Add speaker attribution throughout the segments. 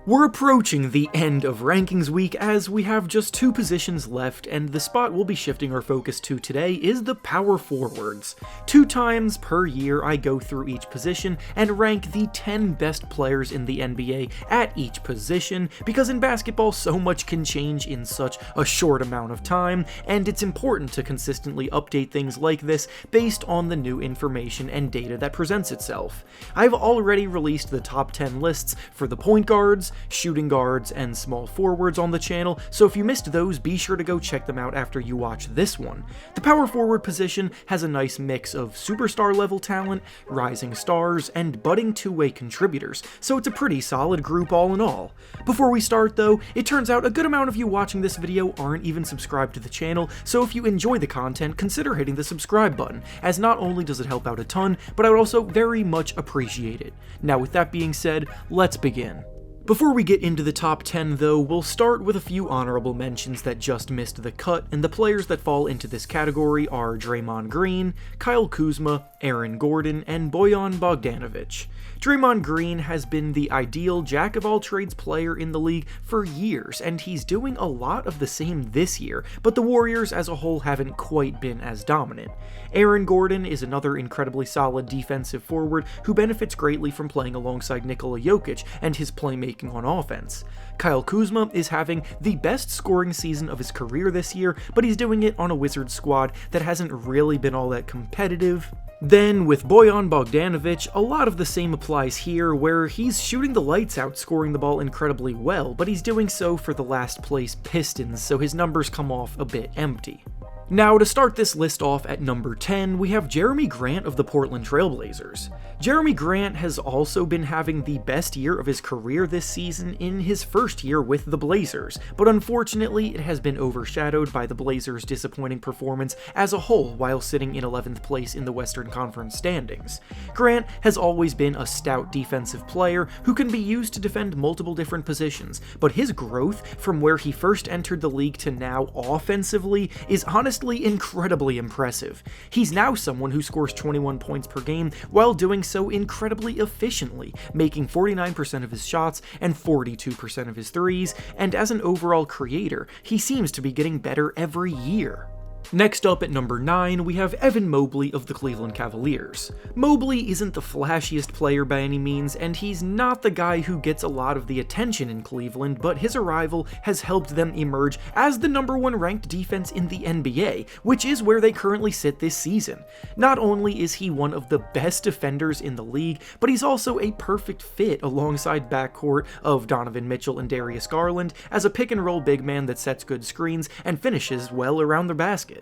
Speaker 1: We're approaching the end of Rankings Week as we have just 2 positions left, and the spot we'll be shifting our focus to today is the power forwards. 2 times per year I go through each position and rank the 10 best players in the NBA at each position, because in basketball so much can change in such a short amount of time, and it's important to consistently update things like this based on the new information and data that presents itself. I've already released the top 10 lists for the point guards, shooting guards, and small forwards on the channel, so if you missed those, be sure to go check them out after you watch this one. The power forward position has a nice mix of superstar level talent, rising stars, and budding two-way contributors, so it's a pretty solid group all in all. Before we start though, it turns out a good amount of you watching this video aren't even subscribed to the channel, so if you enjoy the content, consider hitting the subscribe button, as not only does it help out a ton, but I would also very much appreciate it. Now with that being said, let's begin. Before we get into the top 10 though, we'll start with a few honorable mentions that just missed the cut, and the players that fall into this category are Draymond Green, Kyle Kuzma, Aaron Gordon, and Bojan Bogdanovic. Draymond Green has been the ideal jack-of-all-trades player in the league for years, and he's doing a lot of the same this year, but the Warriors as a whole haven't quite been as dominant. Aaron Gordon is another incredibly solid defensive forward who benefits greatly from playing alongside Nikola Jokic and his playmaking on offense. Kyle Kuzma is having the best scoring season of his career this year, but he's doing it on a Wizards squad that hasn't really been all that competitive. Then, with Bojan Bogdanovic, a lot of the same applies here, where he's shooting the lights out, scoring the ball incredibly well, but he's doing so for the last place Pistons, so his numbers come off a bit empty. Now, to start this list off at number 10, we have Jerami Grant of the Portland Trail Blazers. Jerami Grant has also been having the best year of his career this season in his first year with the Blazers, but unfortunately it has been overshadowed by the Blazers' disappointing performance as a whole while sitting in 11th place in the Western Conference standings. Grant has always been a stout defensive player who can be used to defend multiple different positions, but his growth from where he first entered the league to now offensively is honestly incredibly impressive. He's now someone who scores 21 points per game while doing so incredibly efficiently, making 49% of his shots and 42% of his threes, and as an overall creator, he seems to be getting better every year. Next up at number 9, we have Evan Mobley of the Cleveland Cavaliers. Mobley isn't the flashiest player by any means, and he's not the guy who gets a lot of the attention in Cleveland, but his arrival has helped them emerge as the number 1 ranked defense in the NBA, which is where they currently sit this season. Not only is he one of the best defenders in the league, but he's also a perfect fit alongside backcourt of Donovan Mitchell and Darius Garland as a pick-and-roll big man that sets good screens and finishes well around the basket.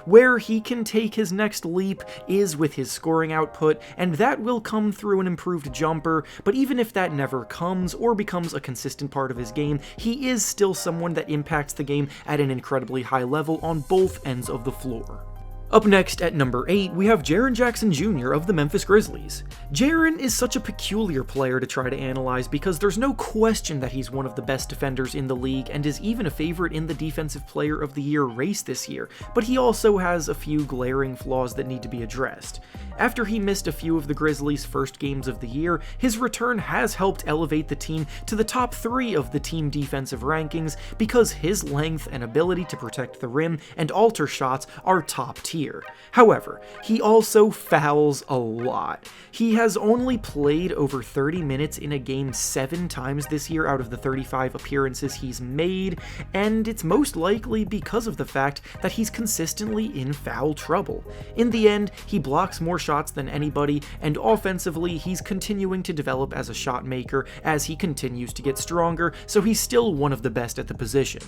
Speaker 1: Where he can take his next leap is with his scoring output, and that will come through an improved jumper, but even if that never comes or becomes a consistent part of his game, he is still someone that impacts the game at an incredibly high level on both ends of the floor. Up next at number 8, we have Jaren Jackson Jr. of the Memphis Grizzlies. Jaren is such a peculiar player to try to analyze because there's no question that he's one of the best defenders in the league and is even a favorite in the Defensive Player of the Year race this year, but he also has a few glaring flaws that need to be addressed. After he missed a few of the Grizzlies' first games of the year, his return has helped elevate the team to the top 3 of the team defensive rankings because his length and ability to protect the rim and alter shots are top tier. However, he also fouls a lot. He has only played over 30 minutes in a game 7 times this year out of the 35 appearances he's made, and it's most likely because of the fact that he's consistently in foul trouble. In the end, he blocks more shots than anybody, and offensively, he's continuing to develop as a shot maker as he continues to get stronger, so he's still one of the best at the position.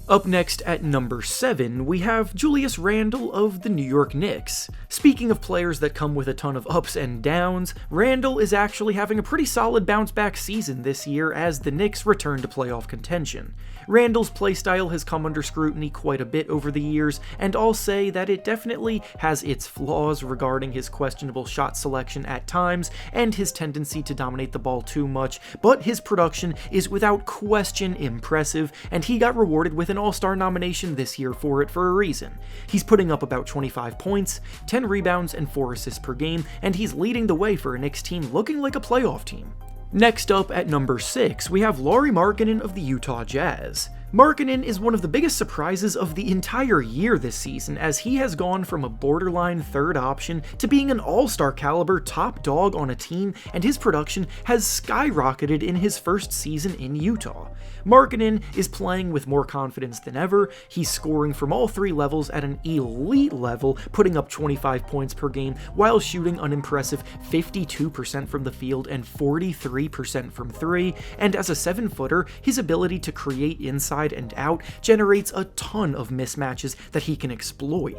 Speaker 1: Up next at number 7, we have Julius Randle of the New York Knicks. Speaking of players that come with a ton of ups and downs, Randle is actually having a pretty solid bounce-back season this year as the Knicks return to playoff contention. Randle's playstyle has come under scrutiny quite a bit over the years, and I'll say that it definitely has its flaws regarding his questionable shot selection at times and his tendency to dominate the ball too much, but his production is without question impressive, and he got rewarded with an All-Star nomination this year for it for a reason. He's putting up about 25 points, 10 rebounds, and 4 assists per game, and he's leading the way for a Knicks team looking like a playoff team. Next up at number 6, we have Lauri Markkanen of the Utah Jazz. Markkanen is one of the biggest surprises of the entire year this season, as he has gone from a borderline third option to being an all-star caliber top dog on a team, and his production has skyrocketed in his first season in Utah. Markkanen is playing with more confidence than ever. He's scoring from all three levels at an elite level, putting up 25 points per game while shooting an impressive 52% from the field and 43% from three, and as a 7-footer, his ability to create inside and out generates a ton of mismatches that he can exploit.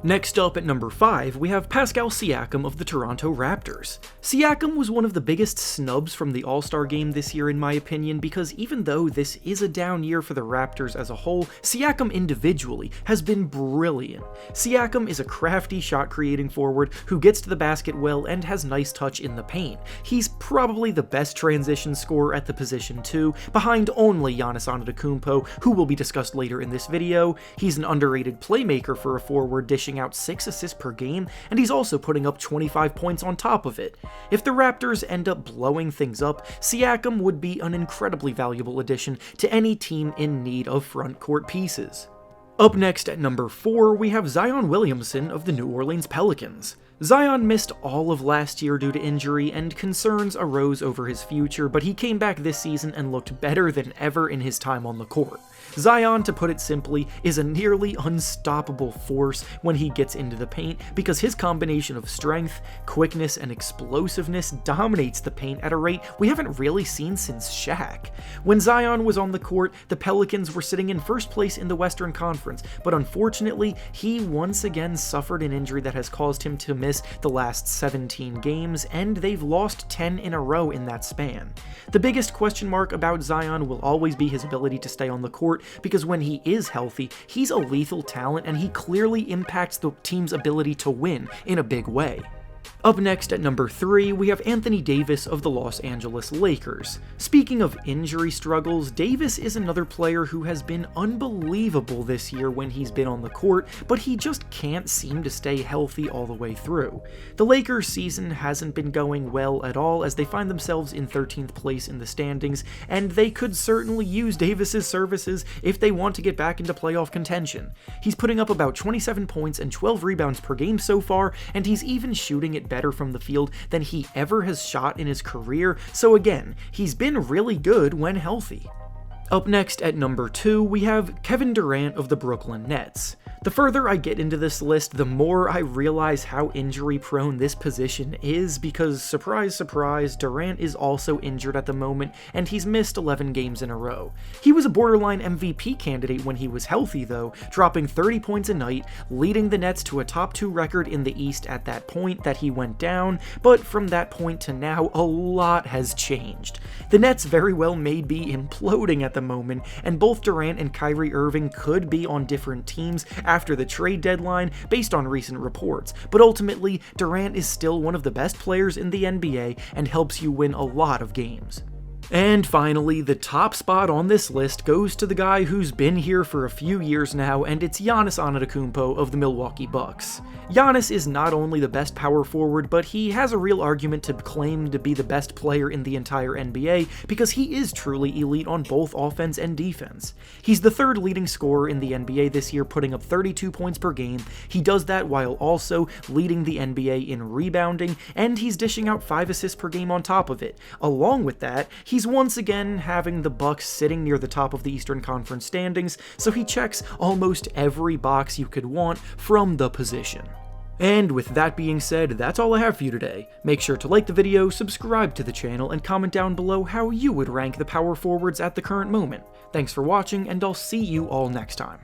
Speaker 1: Next up at number 5, we have Pascal Siakam of the Toronto Raptors. Siakam was one of the biggest snubs from the All-Star game this year in my opinion, because even though this is a down year for the Raptors as a whole, Siakam individually has been brilliant. Siakam is a crafty shot-creating forward who gets to the basket well and has nice touch in the paint. He's probably the best transition scorer at the position too, behind only Giannis Antetokounmpo, who will be discussed later in this video. He's an underrated playmaker for a forward, dishing out 6 assists per game, and he's also putting up 25 points on top of it. If the Raptors end up blowing things up, Siakam would be an incredibly valuable addition to any team in need of front court pieces. Up next at number 4, we have Zion Williamson of the New Orleans Pelicans. Zion missed all of last year due to injury, and concerns arose over his future, but he came back this season and looked better than ever in his time on the court. Zion, to put it simply, is a nearly unstoppable force when he gets into the paint because his combination of strength, quickness, and explosiveness dominates the paint at a rate we haven't really seen since Shaq. When Zion was on the court, the Pelicans were sitting in first place in the Western Conference, but unfortunately, he once again suffered an injury that has caused him to miss the last 17 games, and they've lost 10 in a row in that span. The biggest question mark about Zion will always be his ability to stay on the court, because when he is healthy, he's a lethal talent and he clearly impacts the team's ability to win in a big way. Up next at number 3, we have Anthony Davis of the Los Angeles Lakers. Speaking of injury struggles, Davis is another player who has been unbelievable this year when he's been on the court, but he just can't seem to stay healthy all the way through. The Lakers' season hasn't been going well at all, as they find themselves in 13th place in the standings, and they could certainly use Davis's services if they want to get back into playoff contention. He's putting up about 27 points and 12 rebounds per game so far, and he's even shooting it better from the field than he ever has shot in his career, so again, he's been really good when healthy. Up next at number 2, we have Kevin Durant of the Brooklyn Nets. The further I get into this list, the more I realize how injury-prone this position is, because surprise, surprise, Durant is also injured at the moment, and he's missed 11 games in a row. He was a borderline MVP candidate when he was healthy though, dropping 30 points a night, leading the Nets to a top 2 record in the East at that point that he went down, but from that point to now, a lot has changed. The Nets very well may be imploding at the moment, and both Durant and Kyrie Irving could be on different teams after the trade deadline based on recent reports, but ultimately, Durant is still one of the best players in the NBA and helps you win a lot of games. And finally, the top spot on this list goes to the guy who's been here for a few years now, and it's Giannis Antetokounmpo of the Milwaukee Bucks. Giannis is not only the best power forward, but he has a real argument to claim to be the best player in the entire NBA because he is truly elite on both offense and defense. He's the 3rd leading scorer in the NBA this year, putting up 32 points per game. He does that while also leading the NBA in rebounding, and he's dishing out 5 assists per game on top of it. Along with that, he's once again having the Bucks sitting near the top of the Eastern Conference standings, so he checks almost every box you could want from the position. And with that being said, that's all I have for you today. Make sure to like the video, subscribe to the channel, and comment down below how you would rank the power forwards at the current moment. Thanks for watching, and I'll see you all next time.